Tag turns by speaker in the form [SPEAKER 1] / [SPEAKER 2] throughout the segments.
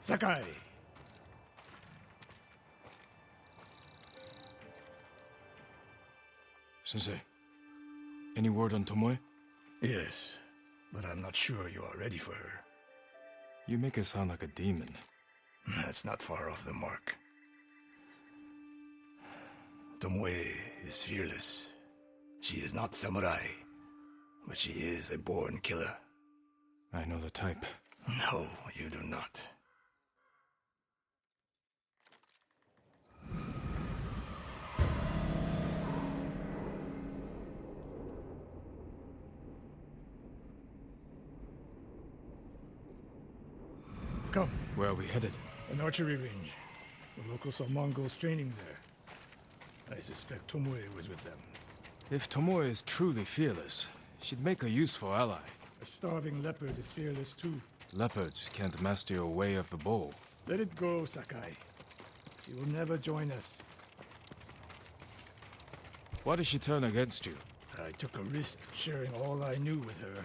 [SPEAKER 1] Sakai!
[SPEAKER 2] Sensei, any word on Tomoe?
[SPEAKER 1] Yes, but I'm not sure you are ready for her.
[SPEAKER 2] You make her sound like a demon.
[SPEAKER 1] That's not far off the mark. Tomoe is fearless. She is not samurai, but she is a born killer.
[SPEAKER 2] I know the type.
[SPEAKER 1] No, you do not. Come,
[SPEAKER 2] Where are we headed?
[SPEAKER 1] an archery range. The locals saw Mongols training there. I suspect Tomoe was with them.
[SPEAKER 2] If Tomoe is truly fearless, she'd make a useful ally.
[SPEAKER 1] A starving leopard is fearless too.
[SPEAKER 2] Leopards can't master your way of the bow.
[SPEAKER 1] Let it go, Sakai. She will never join us.
[SPEAKER 2] Why did she turn against you?
[SPEAKER 1] I took a risk sharing all I knew with her.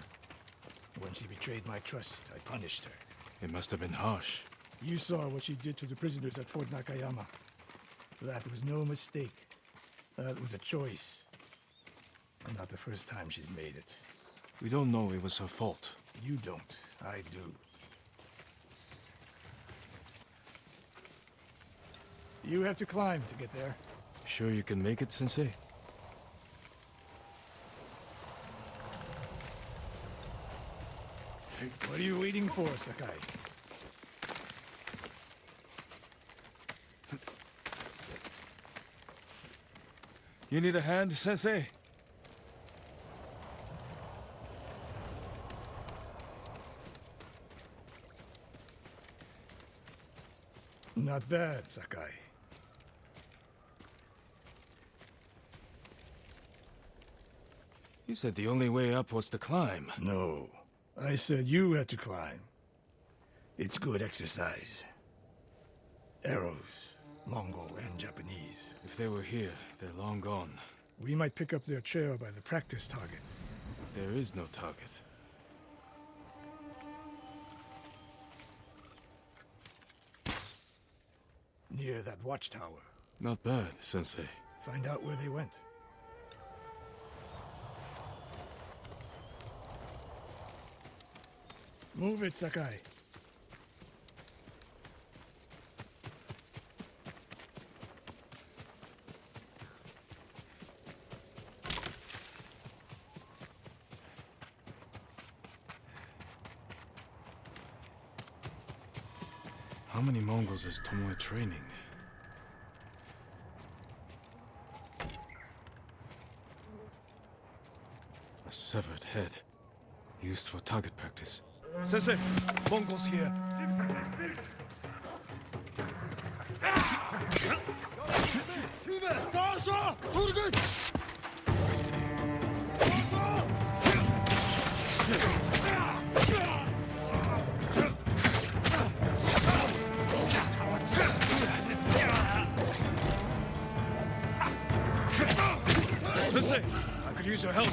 [SPEAKER 1] When she betrayed my trust, I punished her.
[SPEAKER 2] It must have been harsh.
[SPEAKER 1] You saw what she did to the prisoners at Fort Nakayama. That was no mistake. That was a choice. And not the first time she's made it.
[SPEAKER 2] We don't know it was her fault.
[SPEAKER 1] You don't. I do. You have to climb to get there.
[SPEAKER 2] Sure you can make it, Sensei?
[SPEAKER 1] What are you waiting for, Sakai?
[SPEAKER 2] You need a hand, Sensei?
[SPEAKER 1] Not bad, Sakai.
[SPEAKER 2] You said the only way up was to climb.
[SPEAKER 1] No. I said you had to climb. It's good exercise. Arrows, Mongol and Japanese.
[SPEAKER 2] If they were here, they're long gone.
[SPEAKER 1] We might pick up their trail by the practice target.
[SPEAKER 2] There is no target.
[SPEAKER 1] Near that watchtower.
[SPEAKER 2] Not bad, Sensei.
[SPEAKER 1] Find out where they went. Move it, Sakai.
[SPEAKER 2] How many Mongols is Tomoe training? A severed head. Used for target practice. Sensei! Mongols here! Sensei! I could use your help!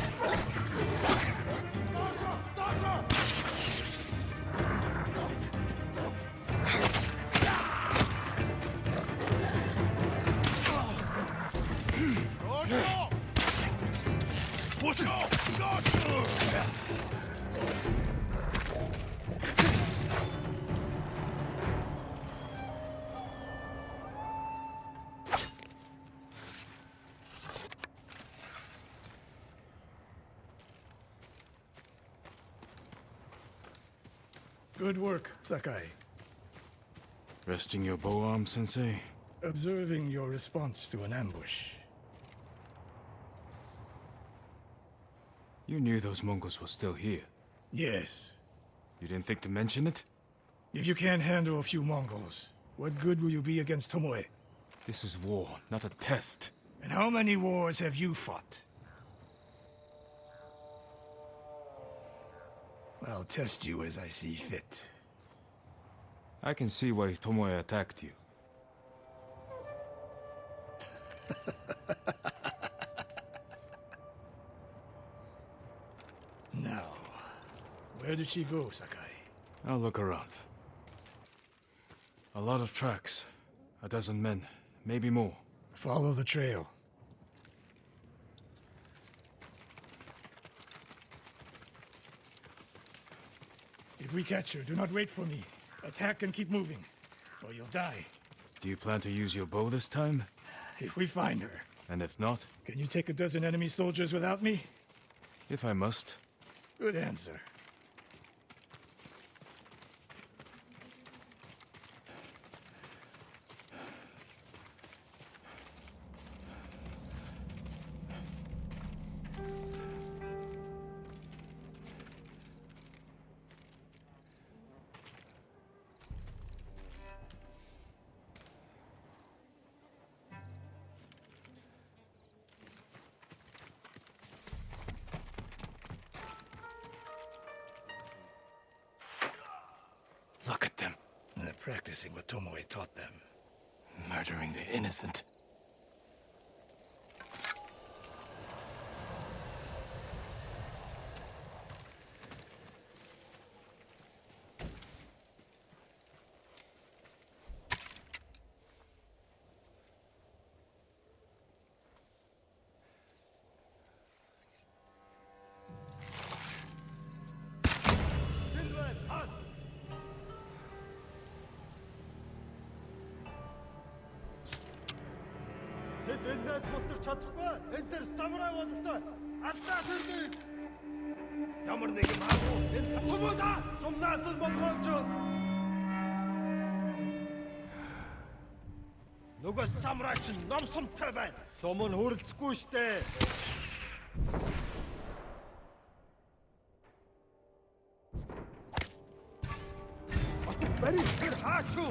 [SPEAKER 1] Good work, Sakai.
[SPEAKER 2] Resting your bow arm, Sensei?
[SPEAKER 1] Observing your response to an ambush.
[SPEAKER 2] You knew those Mongols were still here.
[SPEAKER 1] Yes.
[SPEAKER 2] You didn't think to mention it?
[SPEAKER 1] If you can't handle a few Mongols, what good will you be against Tomoe?
[SPEAKER 2] This is war, not a test.
[SPEAKER 1] And how many wars have you fought? I'll test you as I see fit.
[SPEAKER 2] I can see why Tomoe attacked you.
[SPEAKER 1] Now, where did she go, Sakai?
[SPEAKER 2] I'll look around. A lot of tracks. A dozen men, maybe more.
[SPEAKER 1] Follow the trail. If we catch her, do not wait for me. Attack and keep moving, or you'll die.
[SPEAKER 2] Do you plan to use your bow this time?
[SPEAKER 1] If we find her.
[SPEAKER 2] And if not?
[SPEAKER 1] Can you take a dozen enemy soldiers without me?
[SPEAKER 2] If I must.
[SPEAKER 1] Good answer.
[SPEAKER 2] Look at them.
[SPEAKER 1] They're practicing what Tomoe taught them.
[SPEAKER 2] Murdering the innocent.
[SPEAKER 3] Тэд энэс бутар чадахгүй. Энд тэр самурай болтой. Алдаа төрнө. Ямар нэгэн магуу энэ сумуда сумнаас нь болгоомж. Нөгөө самурай ч ном сумтай байна. Сум нь хөрөлцөхгүй штэ. Бари тэр хаач юу?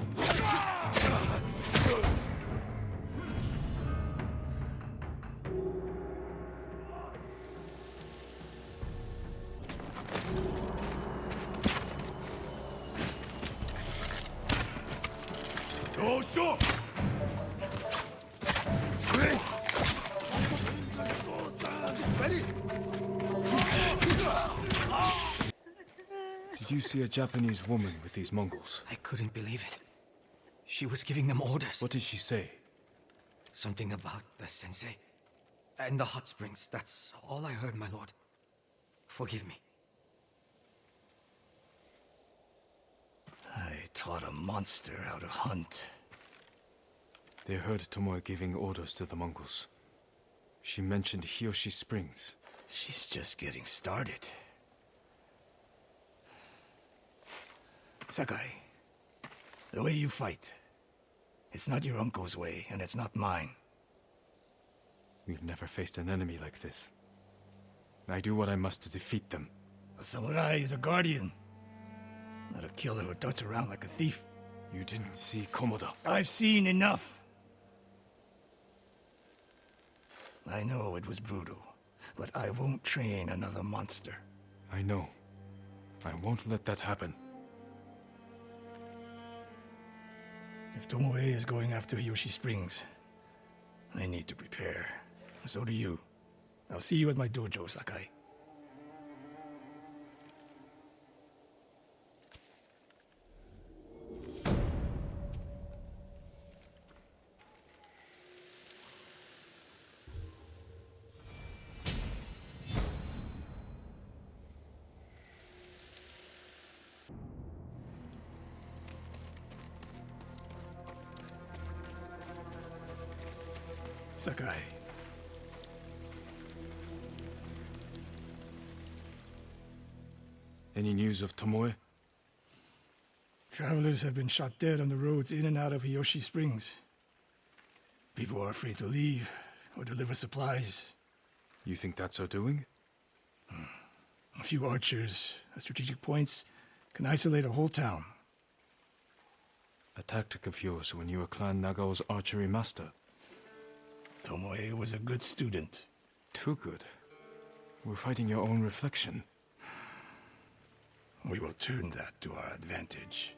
[SPEAKER 1] Oh, sure!
[SPEAKER 2] Did you see a Japanese woman with these Mongols?
[SPEAKER 4] I couldn't believe it. She was giving them orders.
[SPEAKER 2] What did she say?
[SPEAKER 4] Something about the sensei and the hot springs. That's all I heard, my lord. Forgive me.
[SPEAKER 1] I taught a monster how to hunt.
[SPEAKER 2] They heard Tomoe giving orders to the Mongols. She mentioned Hiyoshi Springs.
[SPEAKER 1] She's just getting started. Sakai, the way you fight, it's not your uncle's way, and it's not mine.
[SPEAKER 2] We've never faced an enemy like this. I do what I must to defeat them.
[SPEAKER 1] A samurai is a guardian, not a killer who darts around like a thief.
[SPEAKER 2] You didn't see Komoda.
[SPEAKER 1] I've seen enough. I know it was brutal, but I won't train another monster.
[SPEAKER 2] I know. I won't let that happen.
[SPEAKER 1] If Tomoe is going after Hiyoshi Springs, I need to prepare. So do you. I'll see you at my dojo, Sakai. Sakai.
[SPEAKER 2] Any news of Tomoe?
[SPEAKER 1] Travelers have been shot dead on the roads in and out of Hiyoshi Springs. People are afraid to leave or deliver supplies.
[SPEAKER 2] You think that's her doing?
[SPEAKER 1] A few archers at strategic points can isolate a whole town.
[SPEAKER 2] A tactic of yours when you were Clan Nagao's archery master.
[SPEAKER 1] Tomoe was a good student.
[SPEAKER 2] Too good. We're fighting your own reflection.
[SPEAKER 1] We will turn that to our advantage.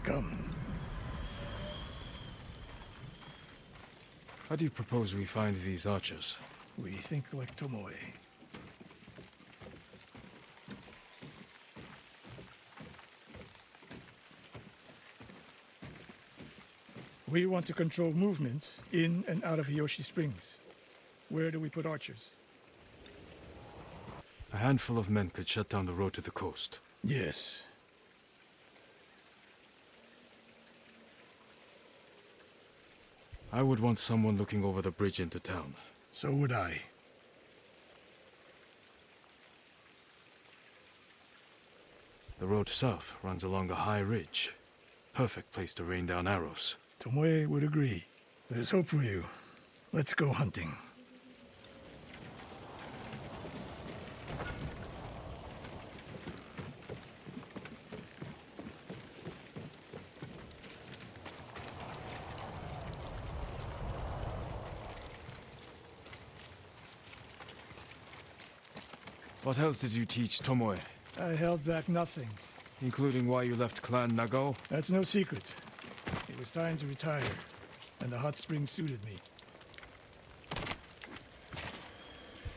[SPEAKER 1] Come.
[SPEAKER 2] How do you propose we find these archers?
[SPEAKER 1] We think like Tomoe. We want to control movement in and out of Hiyoshi Springs. Where do we put archers?
[SPEAKER 2] A handful of men could shut down the road to the coast.
[SPEAKER 1] Yes.
[SPEAKER 2] I would want someone looking over the bridge into town.
[SPEAKER 1] So would I.
[SPEAKER 2] The road south runs along a high ridge. Perfect place to rain down arrows.
[SPEAKER 1] Tomoe would agree. There's hope for you. Let's go hunting.
[SPEAKER 2] What else did you teach Tomoe?
[SPEAKER 1] I held back nothing.
[SPEAKER 2] Including why you left Clan Nagao?
[SPEAKER 1] That's no secret. It was time to retire, and the hot spring suited me.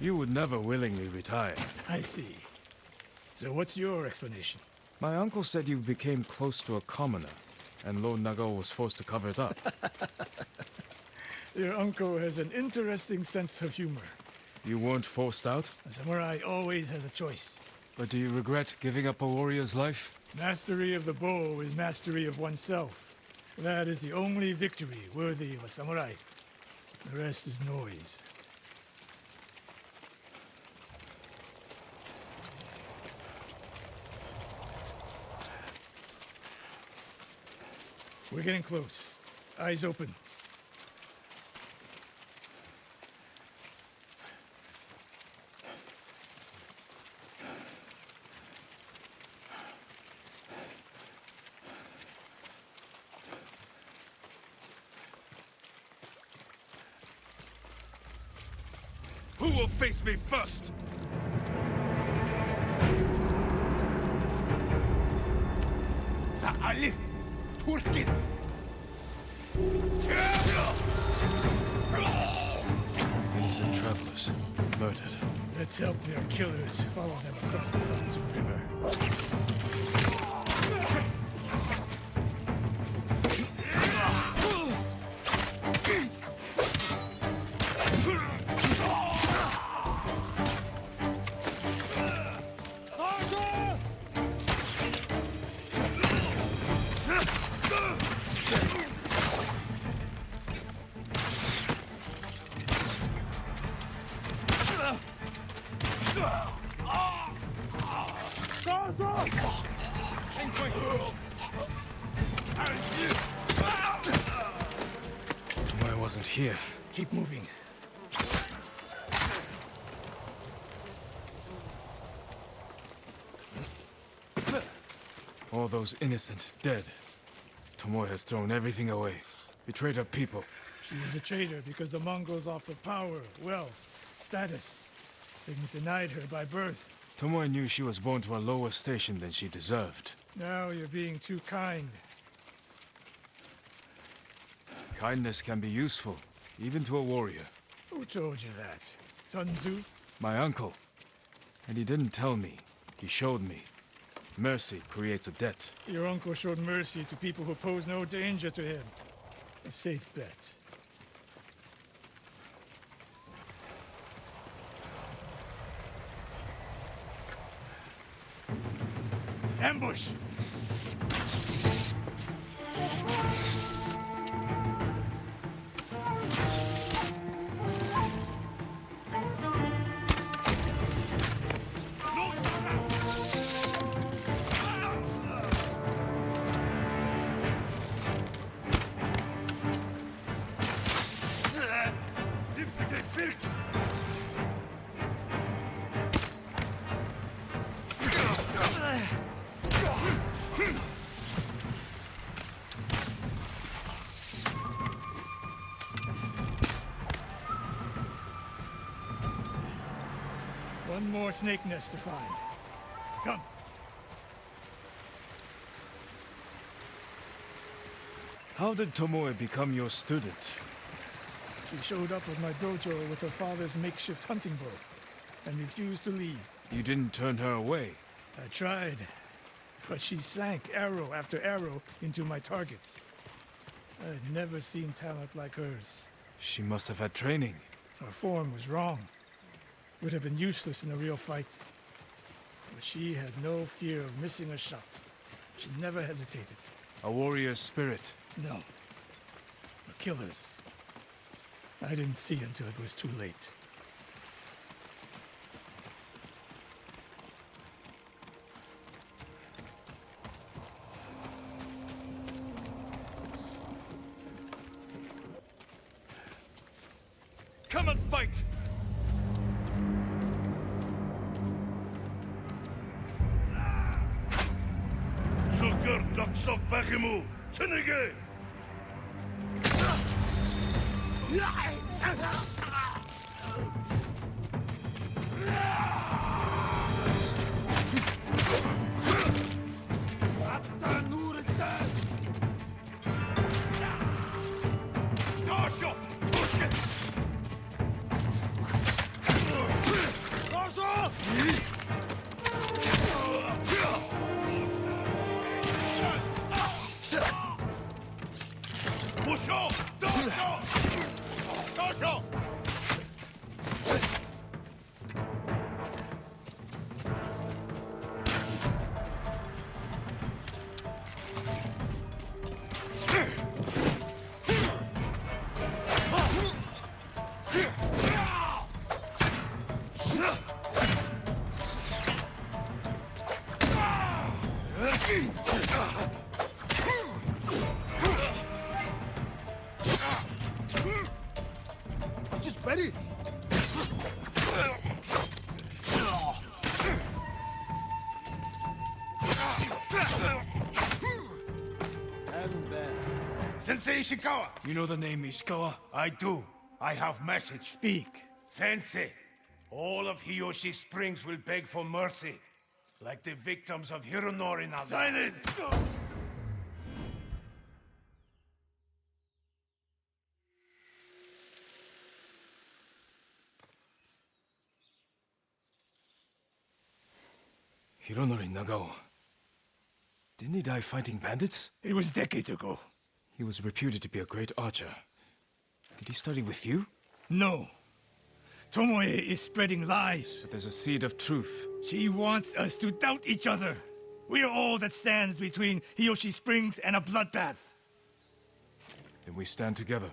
[SPEAKER 2] You would never willingly retire.
[SPEAKER 1] I see. So what's your explanation?
[SPEAKER 2] My uncle said you became close to a commoner, and Lord Nagao was forced to cover it up.
[SPEAKER 1] Your uncle has an interesting sense of humor.
[SPEAKER 2] You weren't forced out?
[SPEAKER 1] A samurai always has a choice.
[SPEAKER 2] But do you regret giving up a warrior's life?
[SPEAKER 1] Mastery of the bow is mastery of oneself. That is the only victory worthy of a samurai. The rest is noise. We're getting close. Eyes open.
[SPEAKER 2] Who will face me first? Innocent travelers, murdered.
[SPEAKER 1] Let's help their killers follow them across the Sanzu River.
[SPEAKER 2] I wasn't here.
[SPEAKER 1] Keep moving.
[SPEAKER 2] All those innocent dead. Tomoe has thrown everything away. Betrayed her people.
[SPEAKER 1] She is a traitor because the Mongols offer power, wealth, status. Things denied her by birth.
[SPEAKER 2] Tomoe knew she was born to a lower station than she deserved.
[SPEAKER 1] Now you're being too kind.
[SPEAKER 2] Kindness can be useful, even to a warrior.
[SPEAKER 1] Who told you that? Sun Tzu?
[SPEAKER 2] My uncle. And he didn't tell me. He showed me. Mercy creates a debt.
[SPEAKER 1] Your uncle showed mercy to people who pose no danger to him. A safe bet. Ambush! One more snake nest to find. Come.
[SPEAKER 2] How did Tomoe become your student?
[SPEAKER 1] She She showed up at my dojo with her father's makeshift hunting bow and refused to leave.
[SPEAKER 2] You didn't turn her away.
[SPEAKER 1] I tried, but she sank arrow after arrow into my targets. I'd never seen talent like hers.
[SPEAKER 2] She must have had training.
[SPEAKER 1] Her form was wrong. Would have been useless in a real fight. But she had no fear of missing a shot. She never hesitated.
[SPEAKER 2] A warrior's spirit.
[SPEAKER 1] No. A killer's. I didn't see until it was too late.
[SPEAKER 2] Come and fight!
[SPEAKER 3] Sugar ducks of Bakimu, Tinige! Just ready. Sensei Ishikawa!
[SPEAKER 2] You know the name Ishikawa?
[SPEAKER 3] I do. I have message.
[SPEAKER 1] Speak.
[SPEAKER 3] Sensei, all of Hiyoshi Springs will beg for mercy, like the victims of Hironori Naga. Silence!
[SPEAKER 2] Hironori Nagao. Didn't he die fighting bandits?
[SPEAKER 1] It was decades ago.
[SPEAKER 2] He was reputed to be a great archer. Did he study with you?
[SPEAKER 1] No. Tomoe is spreading lies.
[SPEAKER 2] But there's a seed of truth.
[SPEAKER 1] She wants us to doubt each other. We're all that stands between Hiyoshi Springs and a bloodbath.
[SPEAKER 2] Then we stand together.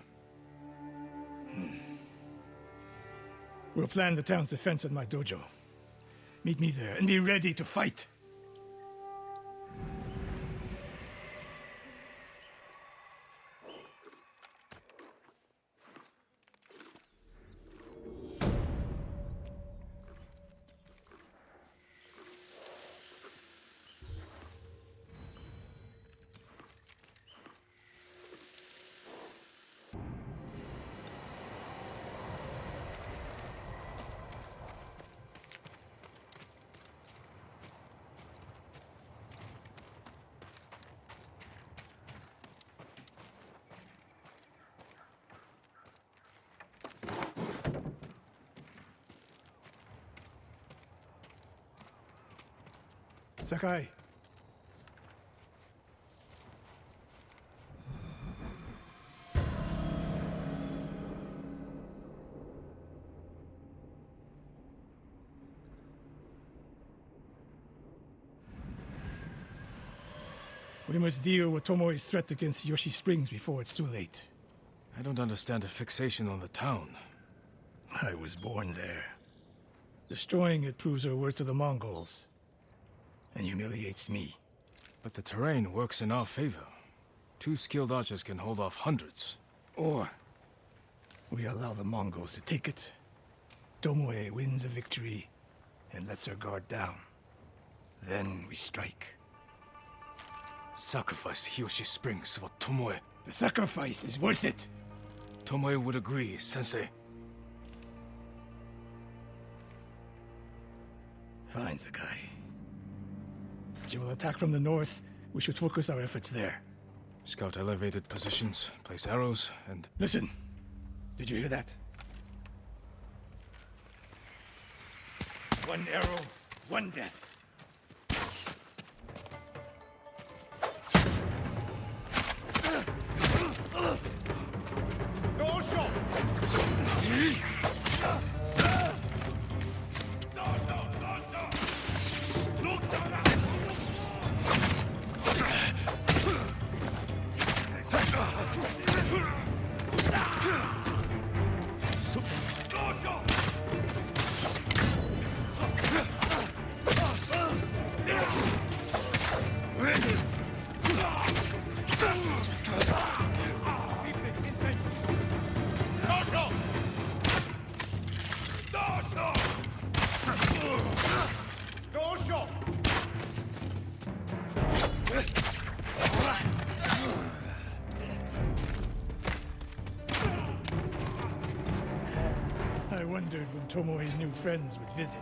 [SPEAKER 1] We'll plan the town's defense at my dojo. Meet me there and be ready to fight. Sakai. We must deal with Tomoe's threat against Yoshi Springs before it's too late.
[SPEAKER 2] I don't understand a fixation on the town.
[SPEAKER 1] I was born there. Destroying it proves her worth to the Mongols. And humiliates me.
[SPEAKER 2] But the terrain works in our favor. 2 skilled archers can hold off hundreds.
[SPEAKER 1] Or we allow the Mongols to take it. Tomoe wins a victory and lets her guard down. Then we strike.
[SPEAKER 2] Sacrifice Hiyoshi Springs for Tomoe.
[SPEAKER 1] The sacrifice is worth it.
[SPEAKER 2] Tomoe would agree, Sensei.
[SPEAKER 1] Fine, Sakai. She will attack from the north. We should focus our efforts there.
[SPEAKER 2] Scout elevated positions, place arrows, and...
[SPEAKER 1] Listen. Did you hear that? One arrow, one death. I wondered when Tomoe's new friends would visit.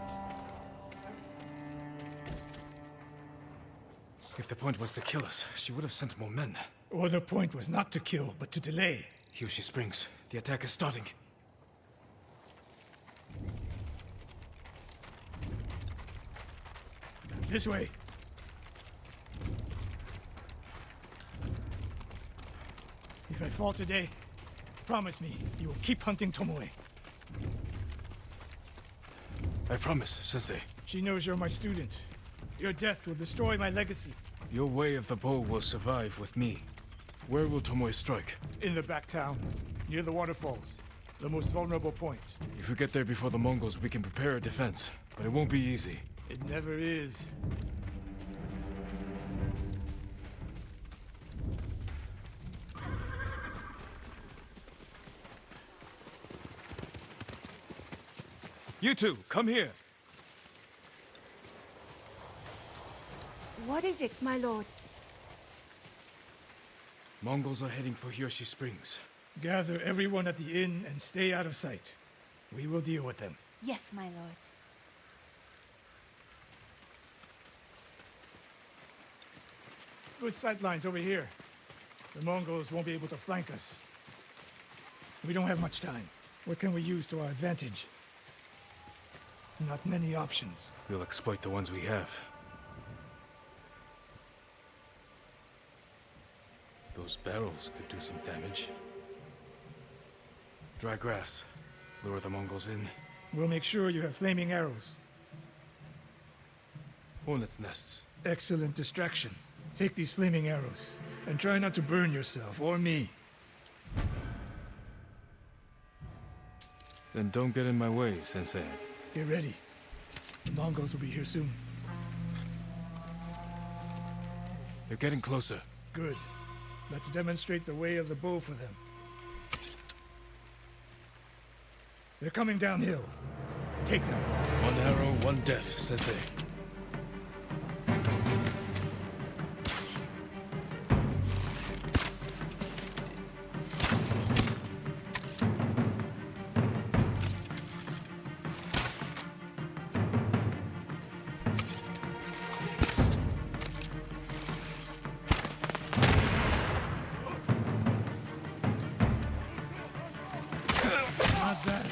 [SPEAKER 2] If the point was to kill us, she would have sent more men.
[SPEAKER 1] Or the point was not to kill, but to delay.
[SPEAKER 2] Hiyoshi Springs. The attack is starting.
[SPEAKER 1] This way. If I fall today, promise me you will keep hunting Tomoe.
[SPEAKER 2] I promise, Sensei.
[SPEAKER 1] She knows you're my student. Your death will destroy my legacy.
[SPEAKER 2] Your way of the bow will survive with me. Where will Tomoe strike?
[SPEAKER 1] In the back town, near the waterfalls. The most vulnerable point.
[SPEAKER 2] If we get there before the Mongols, we can prepare a defense. But it won't be easy.
[SPEAKER 1] It never is.
[SPEAKER 2] You two, come here.
[SPEAKER 5] What is it, my lords?
[SPEAKER 2] Mongols are heading for Hiyoshi Springs.
[SPEAKER 1] Gather everyone at the inn and stay out of sight. We will deal with them.
[SPEAKER 5] Yes, my lords.
[SPEAKER 1] Good sight lines over here. The Mongols won't be able to flank us. We don't have much time. What can we use to our advantage? Not many options.
[SPEAKER 2] We'll exploit the ones we have. Those barrels could do some damage. Dry grass. Lure the Mongols in.
[SPEAKER 1] We'll make sure you have flaming arrows.
[SPEAKER 2] Hornets' nests.
[SPEAKER 1] Excellent distraction. Take these flaming arrows, and try not to burn yourself or me.
[SPEAKER 2] Then don't get in my way, Sensei.
[SPEAKER 1] Get ready. The Mongols will be here soon.
[SPEAKER 2] They're getting closer.
[SPEAKER 1] Good. Let's demonstrate the way of the bow for them. They're coming downhill. Take them.
[SPEAKER 2] One arrow, one death, Sensei.
[SPEAKER 1] Not bad.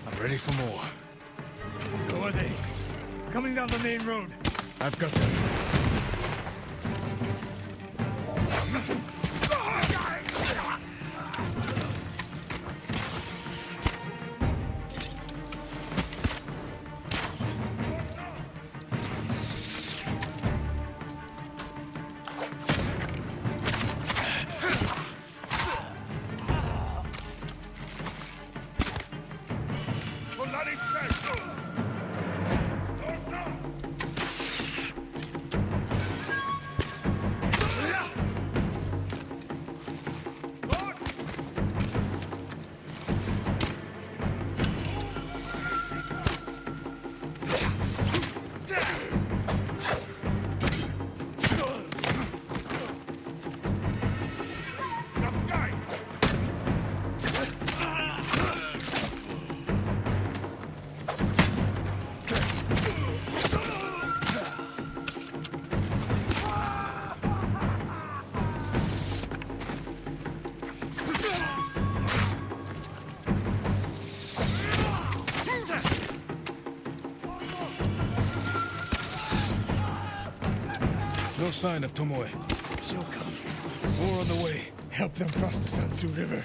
[SPEAKER 2] I'm ready for more.
[SPEAKER 1] So are they. Coming down the main road.
[SPEAKER 2] I've got them. No sign of Tomoe.
[SPEAKER 1] She'll come.
[SPEAKER 2] More on the way.
[SPEAKER 1] Help them cross the Sansu River.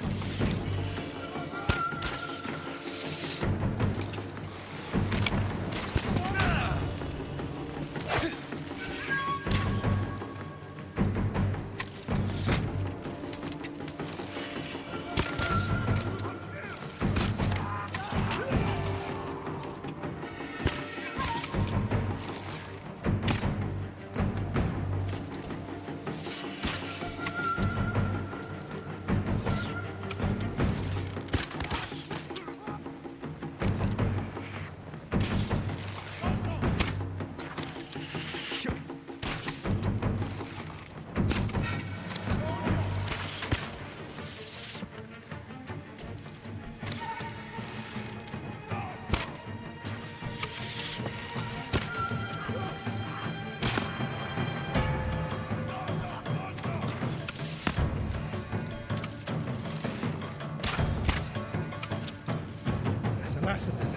[SPEAKER 1] That's the last of them.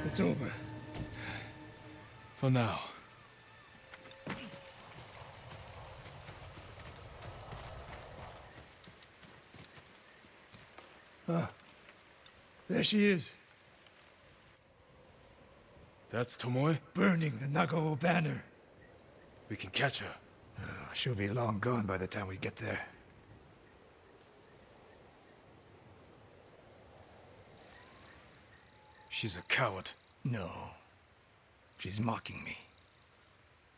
[SPEAKER 1] It's over.
[SPEAKER 2] For now.
[SPEAKER 1] There she is,
[SPEAKER 2] That's Tomoe?
[SPEAKER 1] burning the Nagao banner.
[SPEAKER 2] We can catch her.
[SPEAKER 1] She'll be long gone by the time we get there.
[SPEAKER 2] She's a coward.
[SPEAKER 1] No. She's mocking me.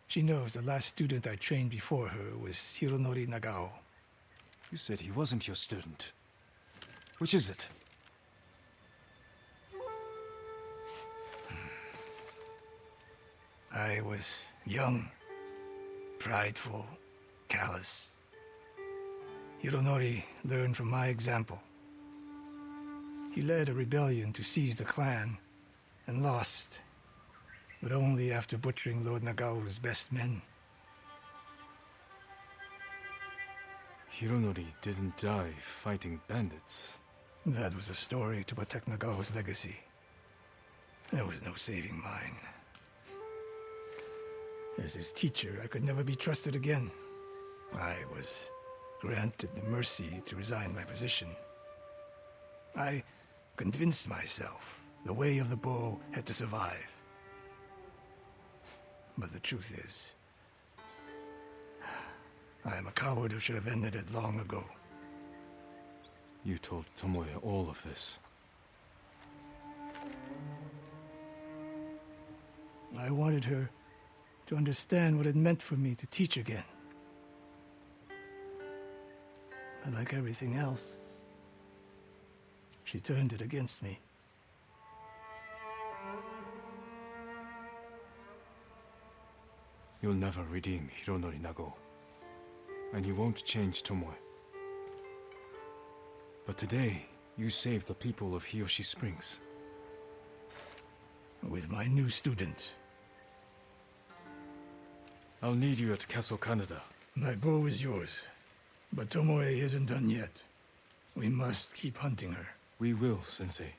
[SPEAKER 1] She knows the last student I trained before her was Hironori Nagao.
[SPEAKER 2] You said he wasn't your student. Which is it?
[SPEAKER 1] I was young, prideful, callous. Hironori learned from my example. He led a rebellion to seize the clan, and lost, but only after butchering Lord Nagao's best men.
[SPEAKER 2] Hironori didn't die fighting bandits.
[SPEAKER 1] That was a story to protect Nagao's legacy. There was no saving mine. As his teacher, I could never be trusted again. I was granted the mercy to resign my position. I convinced myself the way of the bow had to survive. But the truth is, I am a coward who should have ended it long ago.
[SPEAKER 2] You told Tomoe all of this.
[SPEAKER 1] I wanted her to understand what it meant for me to teach again. But like everything else, she turned it against me.
[SPEAKER 2] You'll never redeem Hironori Nagao. And you won't change Tomoe. But today, you saved the people of Hiyoshi Springs.
[SPEAKER 1] With my new student.
[SPEAKER 2] I'll need you at Castle Canada.
[SPEAKER 1] My bow is yours, but Tomoe isn't done yet. We must keep hunting her.
[SPEAKER 2] We will, Sensei.